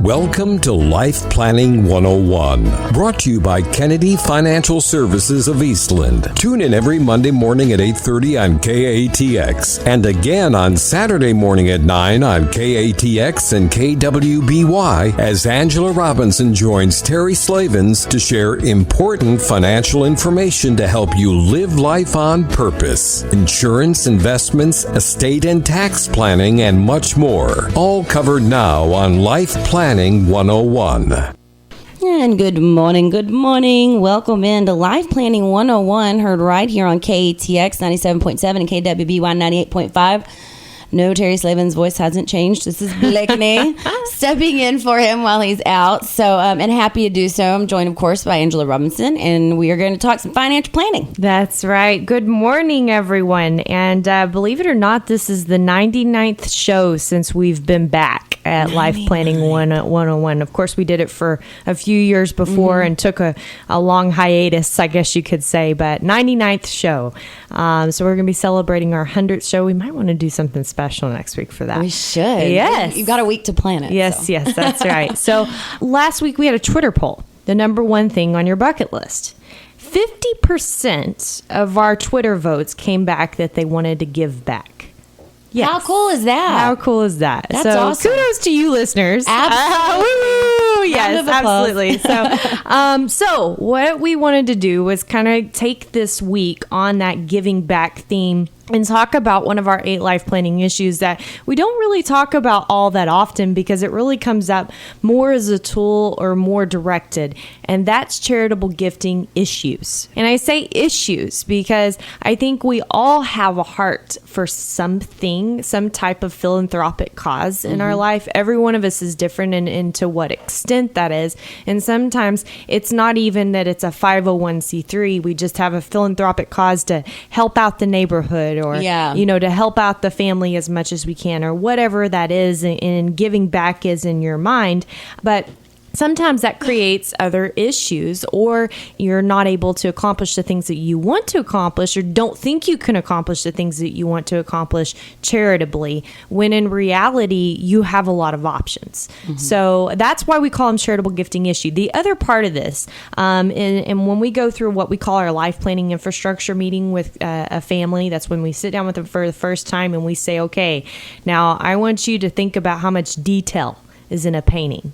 Welcome to Life Planning 101, brought to you by Kennedy Financial Services of Eastland. Tune in every Monday morning at 8:30 on KATX, and again on Saturday morning at 9 on KATX and KWBY as Angela Robinson joins Terry Slavens to share important financial information to help you live life on purpose. Insurance, investments, estate and tax planning, and much more. All covered now on Life Planning 101. And good morning. Welcome into Life Planning 101, heard right here on KATX 97.7 and KWBY 98.5. No, Terry Slavin's voice hasn't changed. This is Blakeney stepping in for him while he's out. So, and happy to do so. I'm joined, of course, by Angela Robinson, and we are going to talk some financial planning. That's right. Good morning, everyone. And believe it or not, this is the 99th show since we've been back at Life Planning 101. Of course, we did it for a few years before and took a long hiatus, I guess you could say, but 99th show. So we're going to be celebrating our 100th show. We might want to do something special next week for that. We should. Yes. You've got a week to plan it. Yes, so. Yes, that's right. So last week we had a Twitter poll, the number one thing on your bucket list. 50% of our Twitter votes came back that they wanted to give back. Yes. How cool is that? How cool is that? That's so awesome. Kudos to you, listeners. Absolutely. Yes, absolutely. So what we wanted to do was kind of take this week on that giving back theme and talk about one of our 8 life planning issues that we don't really talk about all that often because it really comes up more as a tool or more directed, and that's charitable gifting issues. And I say issues because I think we all have a heart for something, some type of philanthropic cause in our life. Every one of us is different and to what extent that is. And sometimes it's not even that it's a 501c3. We just have a philanthropic cause to help out the neighborhood or, to help out the family as much as we can or whatever that is and giving back is in your mind. But sometimes that creates other issues, or you're not able to accomplish the things that you want to accomplish or don't think you can accomplish the things that you want to accomplish charitably, when in reality, you have a lot of options. So that's why we call them charitable gifting issue. The other part of this, and when we go through what we call our life planning infrastructure meeting with a family, that's when we sit down with them for the first time and we say, okay, now I want you to think about how much detail is in a painting.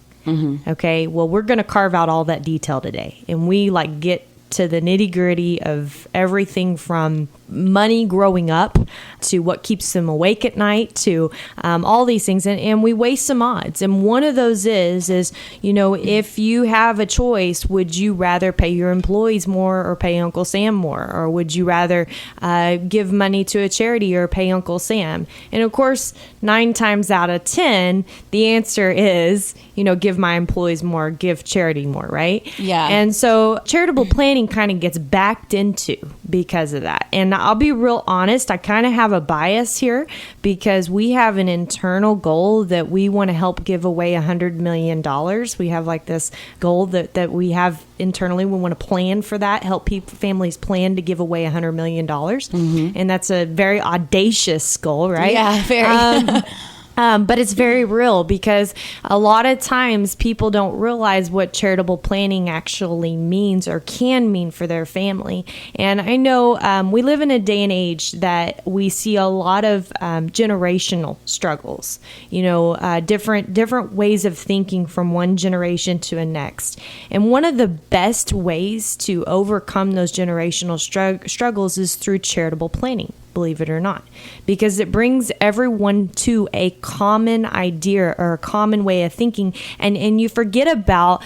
Okay, well, we're going to carve out all that detail today. And we get to the nitty gritty of everything from money growing up to what keeps them awake at night to all these things. And we weigh some odds. And one of those is, if you have a choice, would you rather pay your employees more or pay Uncle Sam more? Or would you rather give money to a charity or pay Uncle Sam? And of course, 9 times out of 10, the answer is, give my employees more, give charity more, right? Yeah. And so charitable planning kind of gets backed into because of that. And I'll be real honest, I kind of have a bias here because we have an internal goal that we want to help give away $100 million. We have this goal that we have internally. We want to plan for that, help families plan to give away $100 million. And that's a very audacious goal, right? Yeah, very. But it's very real because a lot of times people don't realize what charitable planning actually means or can mean for their family. And I know we live in a day and age that we see a lot of generational struggles, different ways of thinking from one generation to the next. And one of the best ways to overcome those generational struggles is through charitable planning. Believe it or not, because it brings everyone to a common idea or a common way of thinking, and you forget about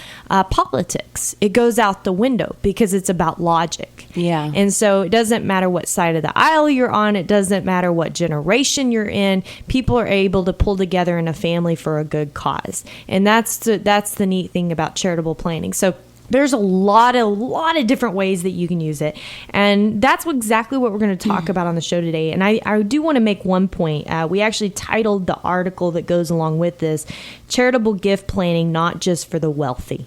politics. It goes out the window because it's about logic. Yeah. And so it doesn't matter what side of the aisle you're on. It doesn't matter what generation you're in. People are able to pull together in a family for a good cause, and that's the neat thing about charitable planning. So there's a lot of different ways that you can use it. And that's exactly what we're going to talk about on the show today. And I do want to make one point. We actually titled the article that goes along with this, Charitable Gift Planning, Not Just for the Wealthy.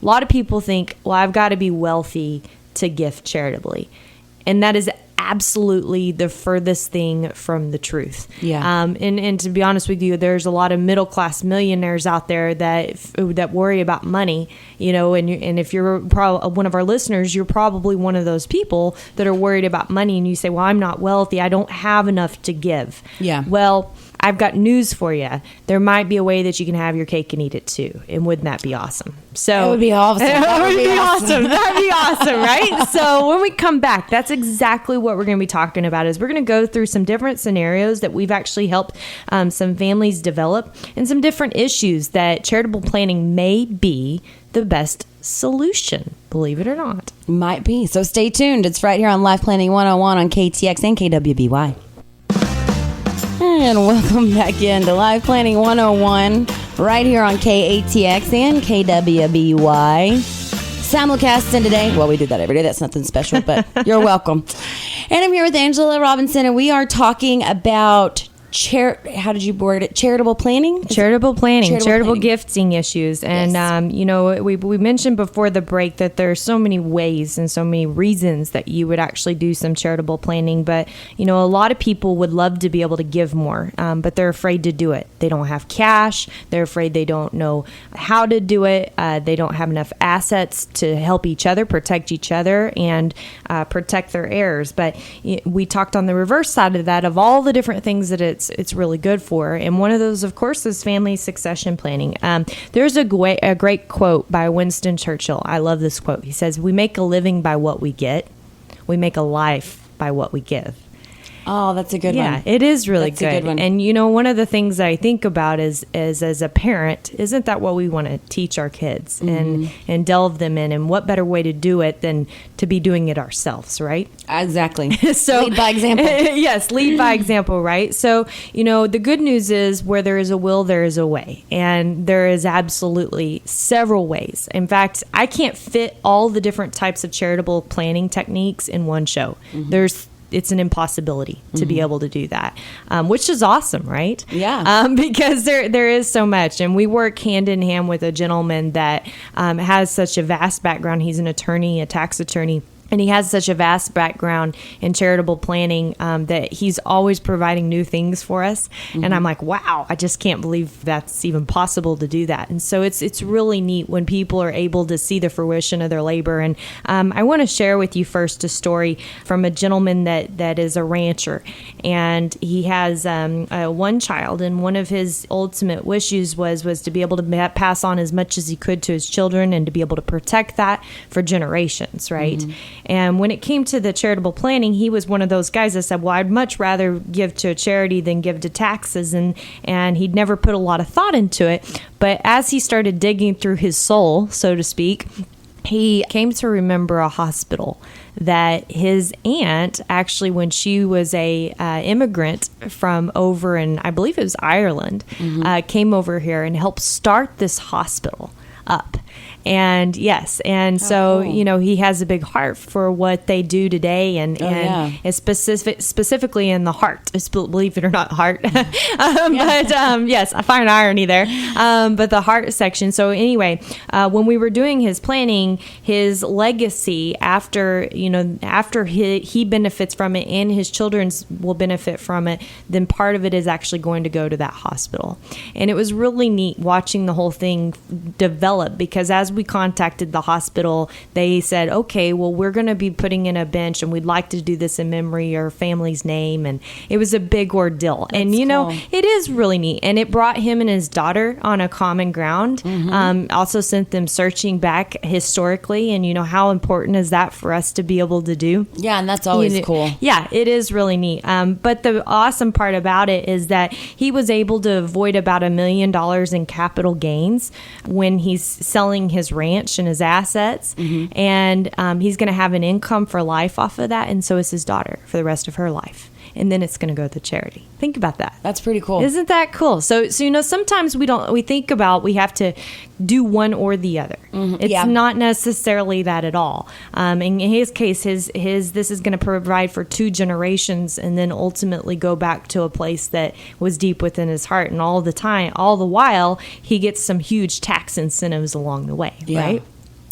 A lot of people think, well, I've got to be wealthy to gift charitably. And that is absolutely the furthest thing from the truth. Yeah. And to be honest with you, there's a lot of middle class millionaires out there that worry about money, and if you're one of our listeners, you're probably one of those people that are worried about money, and you say, well, I'm not wealthy, I don't have enough to give. Yeah. Well, I've got news for you. There might be a way that you can have your cake and eat it too. And wouldn't that be awesome? So That would be awesome. That would be awesome. That'd be awesome, right? So when we come back, that's exactly what we're going to be talking about. Is we're going to go through some different scenarios that we've actually helped some families develop, and some different issues that charitable planning may be the best solution, believe it or not. Might be. So stay tuned. It's right here on Life Planning 101 on KTX and KWBY. And welcome back into Life Planning 101 right here on KATX and KWBY. Simulcasting today. Well, we do that every day. That's nothing special, but you're welcome. And I'm here with Angela Robinson, and we are talking about how did you word it? Charitable planning? Charitable planning. Charitable Gifting issues. And, yes. We mentioned before the break that there are so many ways and so many reasons that you would actually do some charitable planning. But, a lot of people would love to be able to give more, but they're afraid to do it. They don't have cash. They're afraid they don't know how to do it. They don't have enough assets to help each other, protect each other, and protect their heirs. But we talked on the reverse side of that, of all the different things that it's really good for. And one of those, of course, is family succession planning. There's a great quote by Winston Churchill. I love this quote. He says, "We make a living by what we get. We make a life by what we give." Oh, that's a good one. Yeah, it is really That's a good one. And one of the things that I think about is as a parent, isn't that what we want to teach our kids and delve them in? And what better way to do it than to be doing it ourselves, right? Exactly. So lead by example. Yes, lead by example, right? So, the good news is where there is a will, there is a way. And there is absolutely several ways. In fact, I can't fit all the different types of charitable planning techniques in one show. It's an impossibility to be able to do that, which is awesome, right? Yeah. Because there is so much. And we work hand in hand with a gentleman that has such a vast background. He's an attorney, a tax attorney. And he has such a vast background in charitable planning that he's always providing new things for us. And I'm like, wow, I just can't believe that's even possible to do that. And so it's really neat when people are able to see the fruition of their labor. And I want to share with you first a story from a gentleman that is a rancher. And he has one child. And one of his ultimate wishes was to be able to pass on as much as he could to his children and to be able to protect that for generations, right? And when it came to the charitable planning, he was one of those guys that said, well, I'd much rather give to a charity than give to taxes. And he'd never put a lot of thought into it. But as he started digging through his soul, so to speak, he came to remember a hospital that his aunt, actually, when she was a immigrant from over in, I believe it was Ireland, came over here and helped start this hospital up. And yes, and so cool. He has a big heart for what they do today, and it's specifically in the heart. Believe it or not, heart. But yes, I find irony there. But the heart section. So anyway, when we were doing his planning, his legacy after he benefits from it and his children will benefit from it, then part of it is actually going to go to that hospital. And it was really neat watching the whole thing develop, because as we contacted the hospital, they said, okay, well, we're going to be putting in a bench and we'd like to do this in memory of our family's name. And it was a big ordeal. That's and, cool. It is really neat. And it brought him and his daughter on a common ground. Also sent them searching back historically. And, how important is that for us to be able to do? Yeah, and that's always cool. Yeah, it is really neat. But the awesome part about it is that he was able to avoid about $1 million in capital gains when he's selling his ranch and his assets. And he's going to have an income for life off of that. And so is his daughter for the rest of her life. And then it's going to go to charity. Think about that. That's pretty cool. Isn't that cool? So sometimes we think about we have to do one or the other. It's not necessarily that at all. In his case, this is going to provide for 2 generations and then ultimately go back to a place that was deep within his heart. And all the while, he gets some huge tax incentives along the way, right?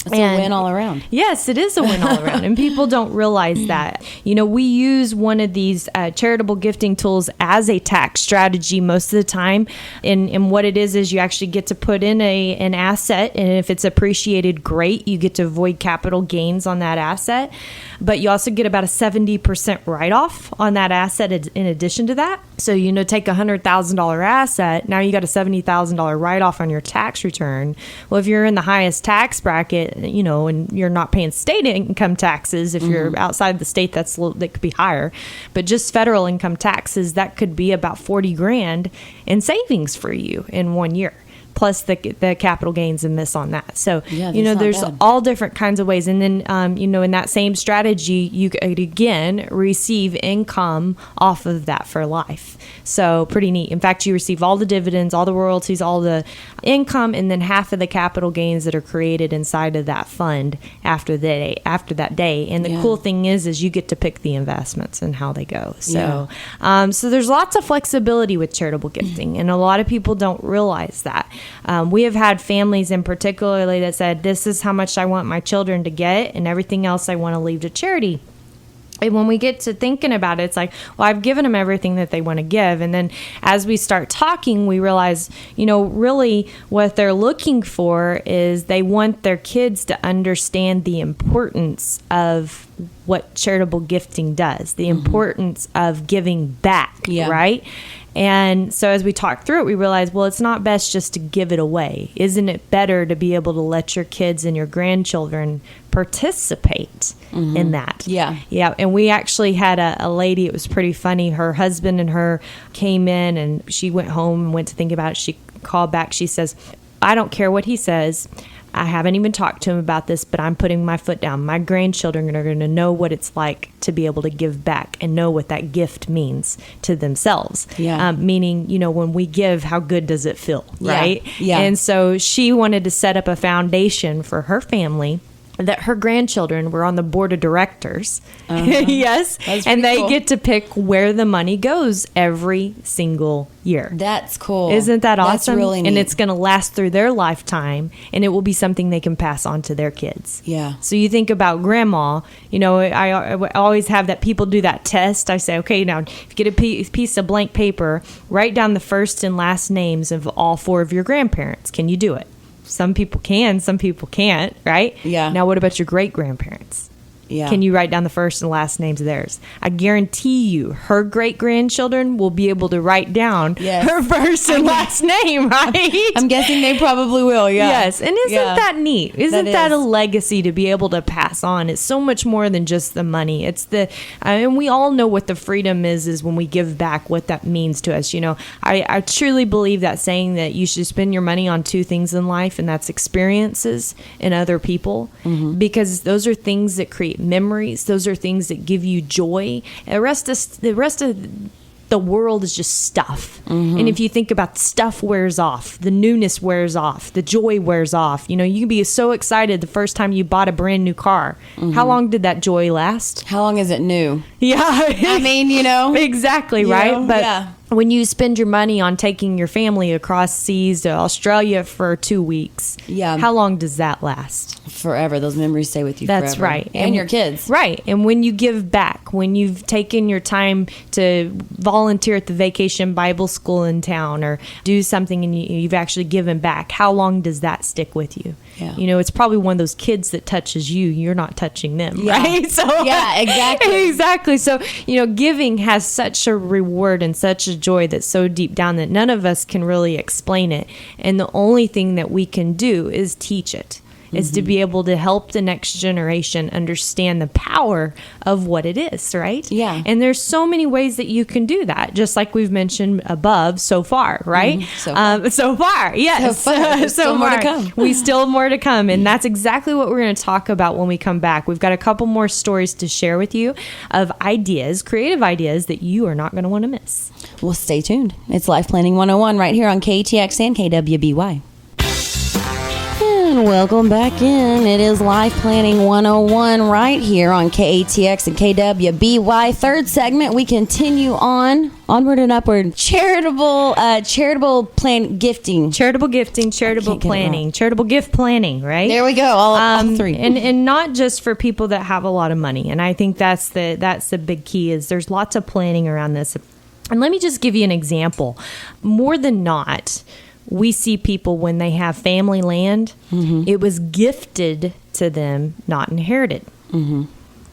It's a win all around. Yes, it is a win all around. And people don't realize that. We use one of these charitable gifting tools as a tax strategy most of the time. And what it is you actually get to put in an asset. And if it's appreciated, great. You get to avoid capital gains on that asset. But you also get about a 70% write-off on that asset in addition to that. So, take a $100,000 asset. Now you got a $70,000 write-off on your tax return. Well, if you're in the highest tax bracket, and you're not paying state income taxes, if you're outside the state, that could be higher. But just federal income taxes, that could be about $40,000 in savings for you in 1 year, plus the capital gains and this on that. So, there's all different kinds of ways. And then, in that same strategy, you could, again, receive income off of that for life. So pretty neat. In fact, you receive all the dividends, all the royalties, all the income, and then half of the capital gains that are created inside of that fund after that day. And the cool thing is you get to pick the investments and how they go. So, so there's lots of flexibility with charitable gifting, and a lot of people don't realize that. We have had families in particularly that said, this is how much I want my children to get, and everything else I want to leave to charity. And when we get to thinking about it, it's like, well, I've given them everything that they want to give. And then as we start talking, we realize, really what they're looking for is they want their kids to understand the importance of what charitable gifting does, the importance of giving back, right? And so as we talk through it, we realize, well, it's not best just to give it away. Isn't it better to be able to let your kids and your grandchildren participate in that? Yeah. Yeah. And we actually had a lady, it was pretty funny. Her husband and her came in and she went home and went to think about it. She called back. She says, I don't care what he says. I haven't even talked to him about this, but I'm putting my foot down. My grandchildren are going to know what it's like to be able to give back and know what that gift means to themselves. Yeah. Meaning, when we give, how good does it feel, right? Yeah. And so she wanted to set up a foundation for her family that her grandchildren were on the board of directors. Yes. And they get to pick where the money goes every single year. That's cool. Isn't that awesome? That's really neat. And it's going to last through their lifetime, and it will be something they can pass on to their kids. Yeah. So you think about grandma, I always have that people do that test. I say, okay, now if you get a piece of blank paper, write down the first and last names of all 4 of your grandparents. Can you do it? Some people can, some people can't, right? Yeah. Now, what about your great-grandparents? Yeah. Can you write down the first and last names of theirs? I guarantee you, her great-grandchildren will be able to write down her first and last name, right? I'm guessing they probably will, yeah. Yes, and isn't that neat? Isn't that a is. legacy to be able to pass on? It's so much more than just the money. It's and we all know what the freedom is when we give back, what that means to us. I truly believe that saying that you should spend your money on 2 things in life, and that's experiences and other people, because those are things that create memories. Those are things that give you joy. The rest of the world is just stuff. And if you think about stuff wears off, the newness wears off, the joy wears off. You can be so excited the first time you bought a brand new car. How long did that joy last? How long is it new? Yeah. I mean, Exactly, right? But when you spend your money on taking your family across seas to Australia for 2 weeks, how long does that last? Forever. Those memories stay with you forever. That's right. And your kids. Right. And when you give back, when you've taken your time to volunteer at the vacation Bible school in town or do something and you've actually given back, how long does that stick with you? Yeah. It's probably one of those kids that touches you. You're not touching them, right? So yeah, exactly. Exactly. So, giving has such a reward and such a joy that's so deep down that none of us can really explain it. And the only thing that we can do is teach it. Is to be able to help the next generation understand the power of what it is, right? Yeah. And there's so many ways that you can do that, just like we've mentioned above so far, right? So far, yes. So far. There's still more to come. We still have more to come, and that's exactly what we're going to talk about when we come back. We've got a couple more stories to share with you of ideas, creative ideas that you are not going to want to miss. Well, stay tuned. It's Life Planning 101 right here on KTX and KWBY. And welcome back in. It is Life Planning 101 right here on KATX and KWBY. Third segment, we continue onward and upward. Charitable gifting, charitable planning, charitable gift planning, right? There we go. All three. And not just for people that have a lot of money. And I think that's the big key is there's lots of planning around this. And let me just give you an example. More than not, we see people when they have family land, it was gifted to them, not inherited.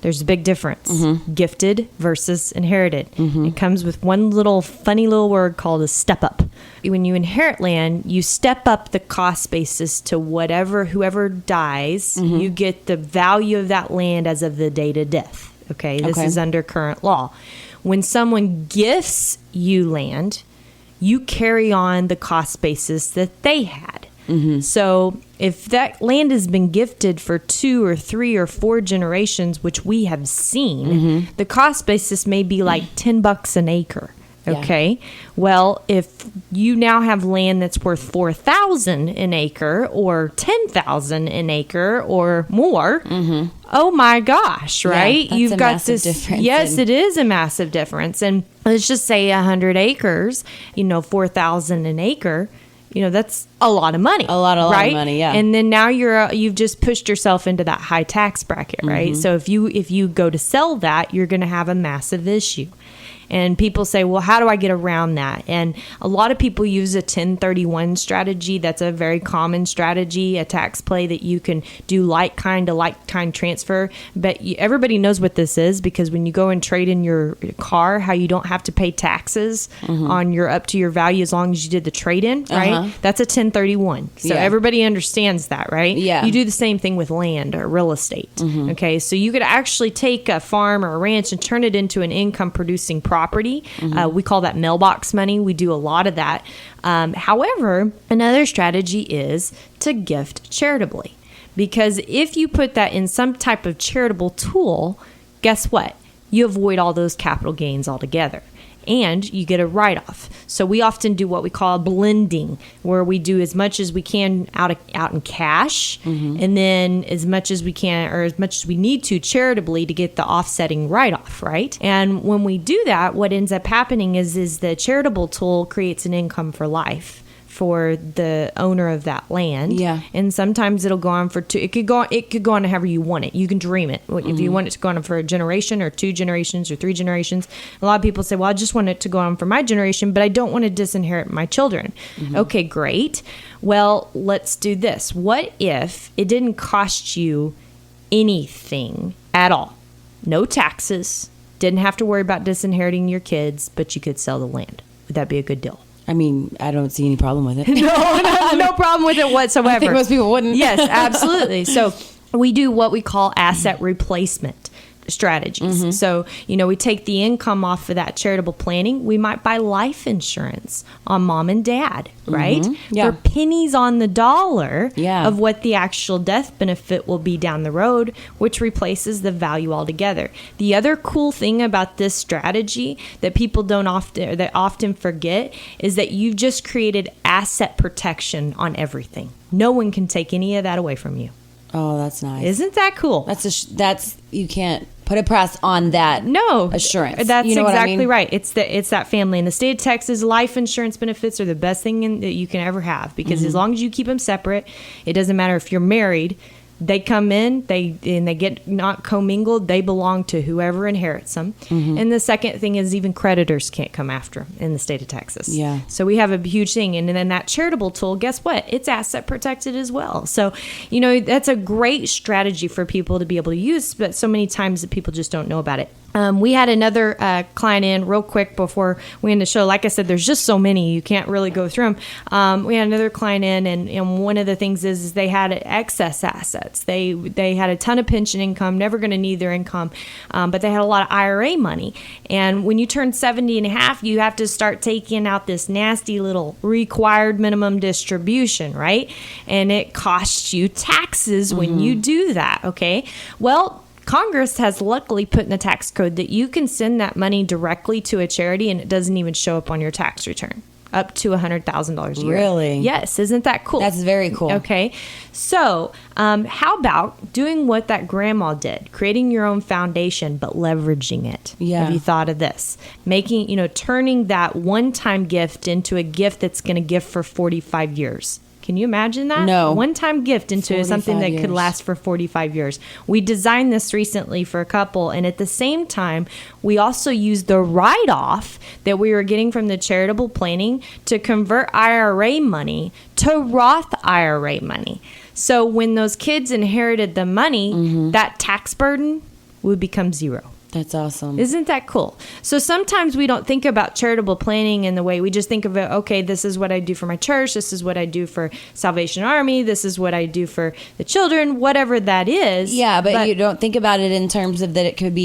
There's a big difference. Gifted versus inherited. It comes with one little funny little word called a step up. When you inherit land, you step up the cost basis to whoever dies, you get the value of that land as of the date of death. Okay, this is under current law. When someone gifts you land, you carry on the cost basis that they had. So if that land has been gifted for 2 or 3 or 4 generations, which we have seen, the cost basis may be like $10 an acre. Okay. Yeah. Well, if you now have land that's worth $4,000 an acre or $10,000 an acre or more, oh my gosh, right? Yeah, you've got this difference. Yes, it is a massive difference. And let's just say 100 acres, $4,000 an acre. That's a lot of money. A lot of money, yeah. And then now you've just pushed yourself into that high tax bracket, right? So if you go to sell that, you're going to have a massive issue. And people say, well, how do I get around that? And a lot of people use a 1031 strategy. That's a very common strategy, a tax play that you can do like kind to like kind transfer. But everybody knows what this is because when you go and trade in your car, how you don't have to pay taxes on your up to your value as long as you did the trade in, right? That's a 1031. So everybody understands that, right? Yeah. You do the same thing with land or real estate. Okay, so you could actually take a farm or a ranch and turn it into an income producing property. We call that mailbox money. We do a lot of that. However, another strategy is to gift charitably. Because if you put that in some type of charitable tool, guess what? You avoid all those capital gains altogether. And you get a write-off. So we often do what we call blending, where we do as much as we can out in cash, and then as much as we can or as much as we need to charitably to get the offsetting write-off, right? And when we do that, what ends up happening is the charitable tool creates an income for life for the owner of that land. Yeah. And sometimes it'll go on for 2. It could go on however you want it. You can dream it. If you want it to go on for a generation or 2 generations or 3 generations. A lot of people say, well, I just want it to go on for my generation, but I don't want to disinherit my children. Okay, great. Well, let's do this. What if it didn't cost you anything at all? No taxes. Didn't have to worry about disinheriting your kids, but you could sell the land. Would that be a good deal? I mean, I don't see any problem with it. No problem with it whatsoever. I think most people wouldn't. Yes, absolutely. So we do what we call asset replacement strategies. So, we take the income off of that charitable planning. We might buy life insurance on mom and dad, right? Yeah. For pennies on the dollar Yeah. of what the actual death benefit will be down the road, which replaces the value altogether. The other cool thing about this strategy that people often forget is that you've just created asset protection on everything. No one can take any of that away from you. Oh, that's nice. Isn't that cool? That's you can't put a price on that. No assurance. That's you know exactly what I mean? right. It's that family in the state of Texas. Life insurance benefits are the best thing that you can ever have because as long as you keep them separate, it doesn't matter if you're married. They come in, they get not commingled. They belong to whoever inherits them. And the second thing is even creditors can't come after them in the state of Texas. Yeah. So we have a huge thing. And then that charitable tool, guess what? It's asset protected as well. So, that's a great strategy for people to be able to use, but so many times that people just don't know about it. We had another client in real quick before we end the show. Like I said, there's just so many, you can't really go through them. We had another client in, and one of the things is they had excess assets. They had a ton of pension income, never going to need their income, but they had a lot of IRA money. And when you turn 70 and a half, you have to start taking out this nasty little required minimum distribution, right? And it costs you taxes when you do that, okay? Well, Congress has luckily put in the tax code that you can send that money directly to a charity and it doesn't even show up on your tax return. up to $100,000 a year. Really? Yes. Isn't that cool? That's very cool. Okay. So, how about doing what that grandma did, creating your own foundation, but leveraging it? Yeah. Have you thought of this? Turning that one-time gift into a gift that's going to gift for 45 years. Can you imagine that? No. One-time gift into something that could last for 45 years. We designed this recently for a couple, and at the same time, we also used the write-off that we were getting from the charitable planning to convert IRA money to Roth IRA money. So when those kids inherited the money, that tax burden would become zero. That's awesome. Isn't that cool? So sometimes we don't think about charitable planning in the way we just think of it, okay, this is what I do for my church, this is what I do for Salvation Army, this is what I do for the children, whatever that is. Yeah, but you don't think about it in terms of that it could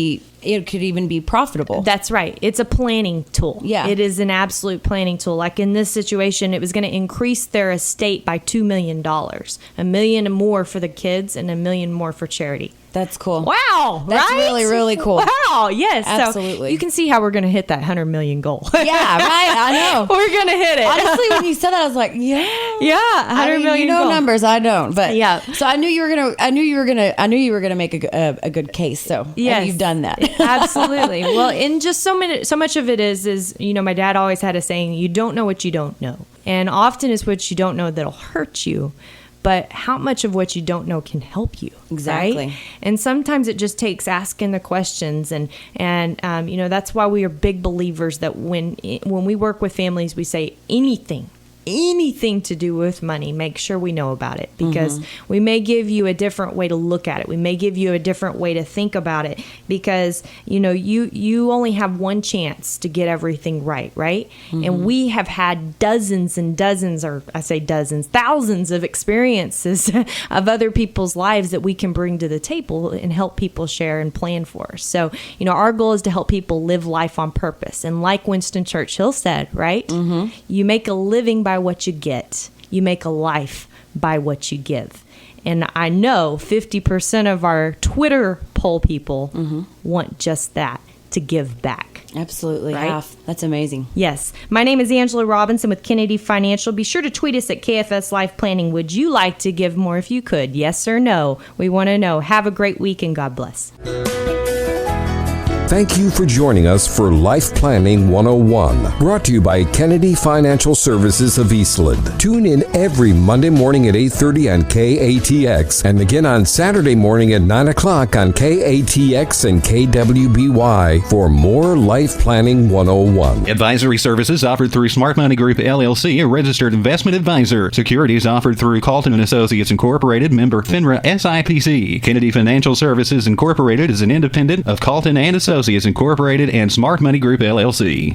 even be profitable. That's right. It's a planning tool. Yeah. It is an absolute planning tool. Like in this situation, it was going to increase their estate by $2 million. $1 million more for the kids and $1 million more for charity. That's cool. Wow. That's right? really, really cool. Wow. Yes. Absolutely. So you can see how we're going to hit that 100 million goal. Yeah, right. I know. We're going to hit it. Honestly, when you said that, I was like, yeah. Yeah. 100 million You know goal. numbers. I don't. But Yeah. So I knew you were gonna make a good case. So Yes. you've done that. Absolutely. Well, and just so much of it is, my dad always had a saying, you don't know what you don't know. And often it's what you don't know that'll hurt you. But how much of what you don't know can help you? Exactly. Right? And sometimes it just takes asking the questions. And that's why we are big believers that when we work with families, we say anything to do with money, make sure we know about it, because we may give you a different way to look at it. We may give you a different way to think about it, because you only have one chance to get everything right? And we have had dozens and dozens, or I say dozens, thousands of experiences of other people's lives that we can bring to the table and help people share and plan for. So, our goal is to help people live life on purpose. And like Winston Churchill said, right? You make a living by what you get. You make a life by what you give. And I know 50% of our Twitter poll people want just that, to give back. Absolutely. Right? Half. That's amazing. Yes. My name is Angela Robinson with Kennedy Financial. Be sure to tweet us at KFS Life Planning. Would you like to give more if you could? Yes or no? We want to know. Have a great week and God bless. Thank you for joining us for Life Planning 101, brought to you by Kennedy Financial Services of Eastland. Tune in every Monday morning at 8:30 on KATX and again on Saturday morning at 9 o'clock on KATX and KWBY for more Life Planning 101. Advisory services offered through Smart Money Group LLC, a registered investment advisor. Securities offered through Calton & Associates Incorporated, member FINRA SIPC. Kennedy Financial Services Incorporated is an independent of Calton & Associates Incorporated and Smart Money Group LLC.